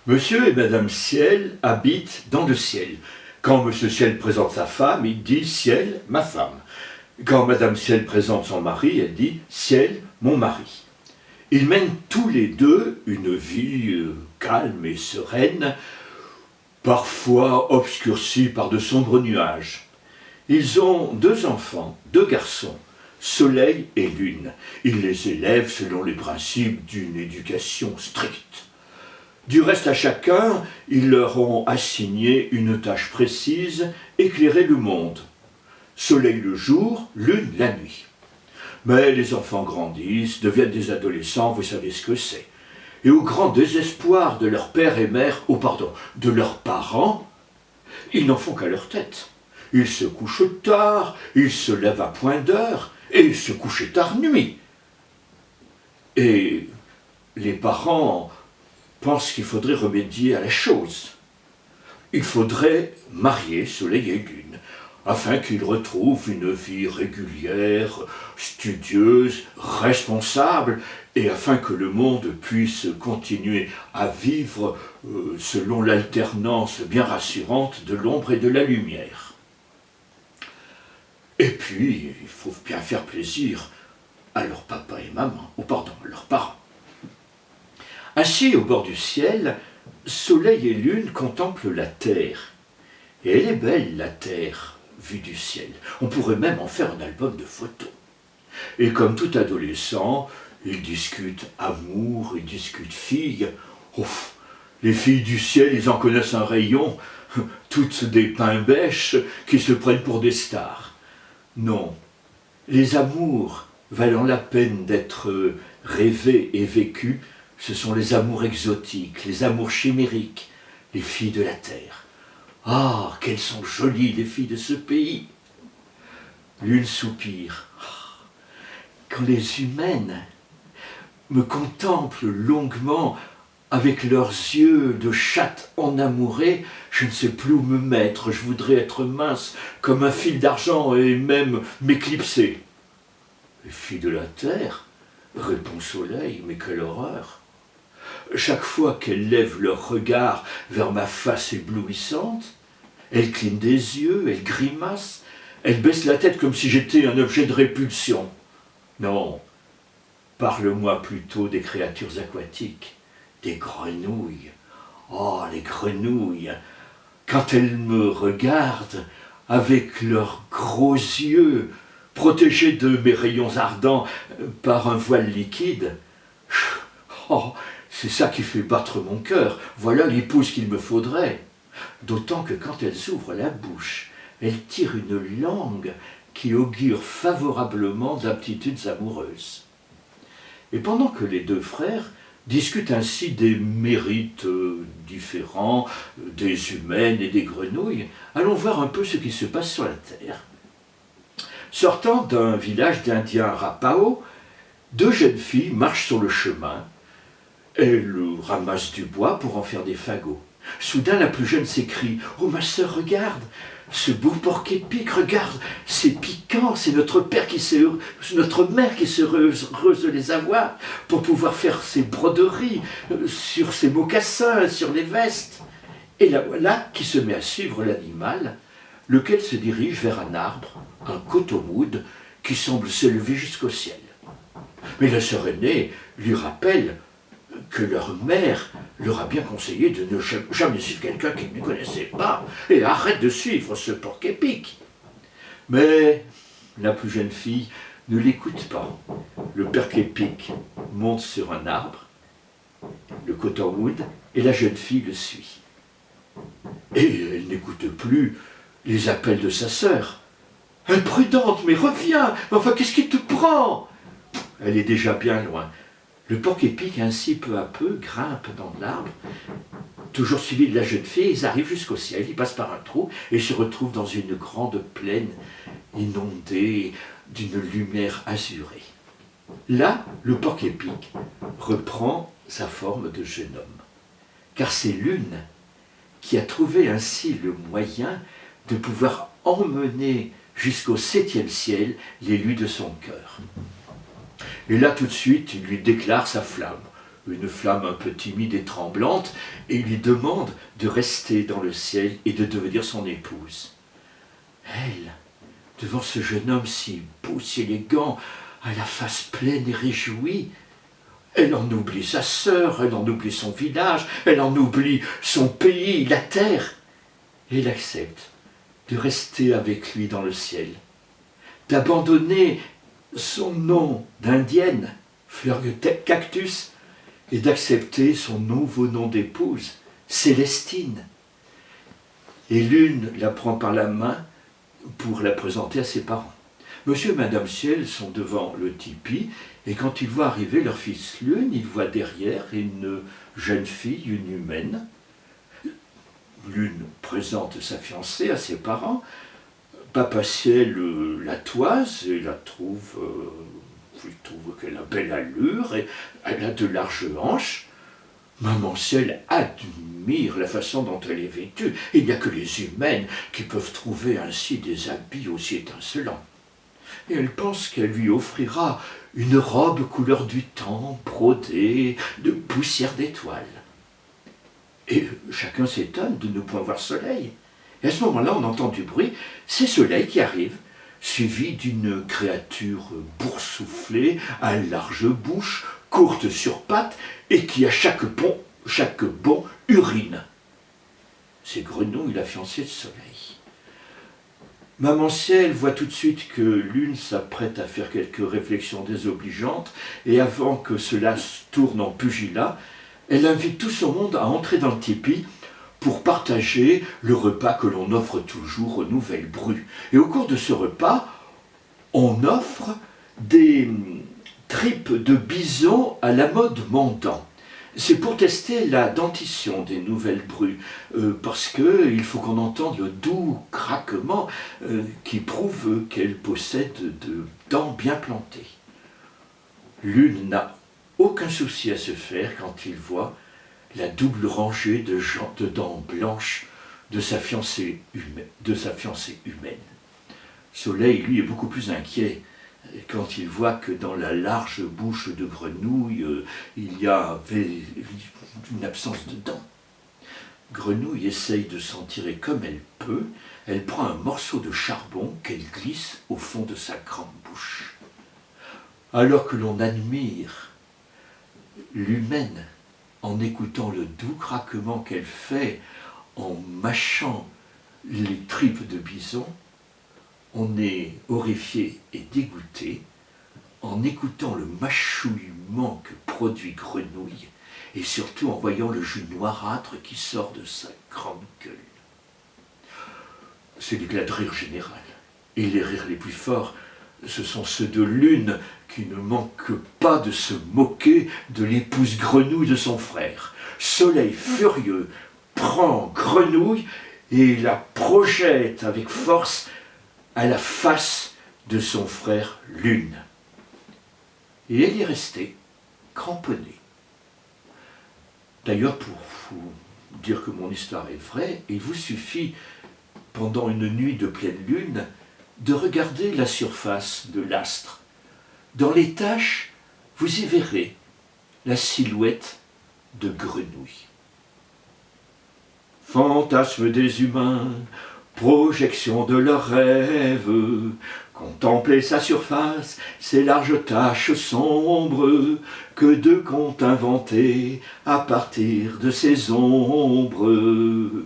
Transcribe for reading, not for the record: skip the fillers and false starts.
Monsieur et Madame Ciel habitent dans le ciel. Quand Monsieur Ciel présente sa femme, il dit Ciel, ma femme. Quand Madame Ciel présente son mari, elle dit Ciel, mon mari. Ils mènent tous les deux une vie calme et sereine, parfois obscurcie par de sombres nuages. Ils ont 2 enfants, 2 garçons, Soleil et Lune. Ils les élèvent selon les principes d'une éducation stricte. Du reste à chacun, ils leur ont assigné une tâche précise, éclairer le monde. Soleil le jour, Lune la nuit. Mais les enfants grandissent, deviennent des adolescents, vous savez ce que c'est. Et au grand désespoir de leur père et mère, de leurs parents, ils n'en font qu'à leur tête. Ils se couchent tard, ils se lèvent à point d'heure, et ils se couchent tard nuit. Et les parents pensent qu'il faudrait remédier à la chose. Il faudrait marier Soleil et Lune, afin qu'ils retrouvent une vie régulière, studieuse, responsable, et afin que le monde puisse continuer à vivre selon l'alternance bien rassurante de l'ombre et de la lumière. Et puis, il faut bien faire plaisir à leur papa et maman, à leurs parents. Assis au bord du ciel, Soleil et Lune contemplent la terre. Et elle est belle, la terre, vue du ciel. On pourrait même en faire un album de photos. Et comme tout adolescent, ils discutent amour, ils discutent filles. Ouf, les filles du ciel, ils en connaissent un rayon, toutes des pains-bêches qui se prennent pour des stars. Non, les amours valant la peine d'être rêvés et vécus, ce sont les amours exotiques, les amours chimériques, les filles de la terre. Ah, qu'elles sont jolies, les filles de ce pays! L'une soupire. Quand les humaines me contemplent longuement avec leurs yeux de chatte enamourée, je ne sais plus où me mettre, je voudrais être mince comme un fil d'argent et même m'éclipser. Les filles de la terre, répond Soleil, mais quelle horreur! Chaque fois qu'elles lèvent leur regard vers ma face éblouissante, elles clignent des yeux, elles grimacent, elles baissent la tête comme si j'étais un objet de répulsion. Non, parle-moi plutôt des créatures aquatiques, des grenouilles. Oh, les grenouilles! Quand elles me regardent avec leurs gros yeux, protégés de mes rayons ardents par un voile liquide, oh, c'est ça qui fait battre mon cœur. Voilà l'épouse qu'il me faudrait. D'autant que quand elles ouvrent la bouche, elles tirent une langue qui augure favorablement d'aptitudes amoureuses. Et pendant que les 2 frères discutent ainsi des mérites différents des humaines et des grenouilles, allons voir un peu ce qui se passe sur la terre. Sortant d'un village d'Indiens Arapaho, 2 jeunes filles marchent sur le chemin. Elles ramassent du bois pour en faire des fagots. Soudain, la plus jeune s'écrie « Oh, ma sœur, regarde, ce beau porc-épic, regarde, c'est piquant, c'est notre mère qui serait heureuse de les avoir pour pouvoir faire ses broderies sur ses mocassins, sur les vestes. » Et la voilà qui se met à suivre l'animal, lequel se dirige vers un arbre, un cotomoude, qui semble s'élever jusqu'au ciel. Mais la sœur aînée lui rappelle que leur mère leur a bien conseillé de ne jamais suivre quelqu'un qu'ils ne connaissaient pas, et arrête de suivre ce porc-épic. Mais la plus jeune fille ne l'écoute pas. Le porc-épic monte sur un arbre, le cottonwood, et la jeune fille le suit. Et elle n'écoute plus les appels de sa sœur. « Imprudente, mais reviens! Enfin, qu'est-ce qui te prend ?» Elle est déjà bien loin. Le porc-épic, ainsi peu à peu, grimpe dans l'arbre. Toujours suivi de la jeune fille, ils arrivent jusqu'au ciel, ils passent par un trou et se retrouvent dans une grande plaine inondée d'une lumière azurée. Là, le porc-épic reprend sa forme de jeune homme. Car c'est Lune qui a trouvé ainsi le moyen de pouvoir emmener jusqu'au 7e ciel l'élu de son cœur. Et là, tout de suite, il lui déclare sa flamme. une flamme un peu timide et tremblante, et lui demande de rester dans le ciel et de devenir son épouse. Elle, devant ce jeune homme si beau, si élégant, à la face pleine et réjouie, elle en oublie sa sœur, elle en oublie son village, elle en oublie son pays, la terre, et elle accepte de rester avec lui dans le ciel, d'abandonner son nom d'indienne, fleur de cactus, et d'accepter son nouveau nom d'épouse, Célestine. Et l'une la prend par la main pour la présenter à ses parents. Monsieur et Madame Ciel sont devant le tipi, et quand ils voient arriver leur fils Lune, ils voient derrière une jeune fille, une humaine. Lune présente sa fiancée à ses parents. Papa Ciel la toise et la trouve, il trouve qu'elle a belle allure et elle a de larges hanches. Maman Ciel admire la façon dont elle est vêtue. Il n'y a que les humaines qui peuvent trouver ainsi des habits aussi étincelants. Et elle pense qu'elle lui offrira une robe couleur du temps, brodée de poussière d'étoiles. Et chacun s'étonne de ne point voir Soleil. Et à ce moment-là, on entend du bruit, c'est Soleil qui arrive, suivi d'une créature boursouflée, à large bouche, courte sur pattes, et qui à chaque bond urine. C'est Grenouille, la fiancée de Soleil. Maman Ciel voit tout de suite que Lune s'apprête à faire quelques réflexions désobligeantes, et avant que cela se tourne en pugilat, elle invite tout son monde à entrer dans le tipi pour partager le repas que l'on offre toujours aux nouvelles brues. Et au cours de ce repas, on offre des tripes de bison à la mode Mandan. C'est pour tester la dentition des nouvelles brues, parce qu'il faut qu'on entende le doux craquement qui prouve qu'elles possèdent de dents bien plantées. Lune n'a aucun souci à se faire quand il voit la double rangée de dents blanches de sa fiancée humaine. Soleil, lui, est beaucoup plus inquiet quand il voit que dans la large bouche de Grenouille, il y avait une absence de dents. Grenouille essaye de s'en tirer comme elle peut. Elle prend un morceau de charbon qu'elle glisse au fond de sa grande bouche. Alors que l'on admire l'humaine en écoutant le doux craquement qu'elle fait en mâchant les tripes de bison, on est horrifié et dégoûté en écoutant le mâchouillement que produit Grenouille et surtout en voyant le jus noirâtre qui sort de sa grande gueule. C'est l'éclat de rire général. Et les rires les plus forts, ce sont ceux de Lune qui ne manquent pas de se moquer de l'épouse Grenouille de son frère. Soleil furieux prend Grenouille et la projette avec force à la face de son frère Lune. Et elle y est restée, cramponnée. D'ailleurs, pour vous dire que mon histoire est vraie, il vous suffit, pendant une nuit de pleine lune, de regarder la surface de l'astre. Dans les taches, vous y verrez la silhouette de Grenouille. Fantasme des humains, projection de leurs rêves, contempler sa surface, ses larges taches sombres, que de contes inventés à partir de ces ombres.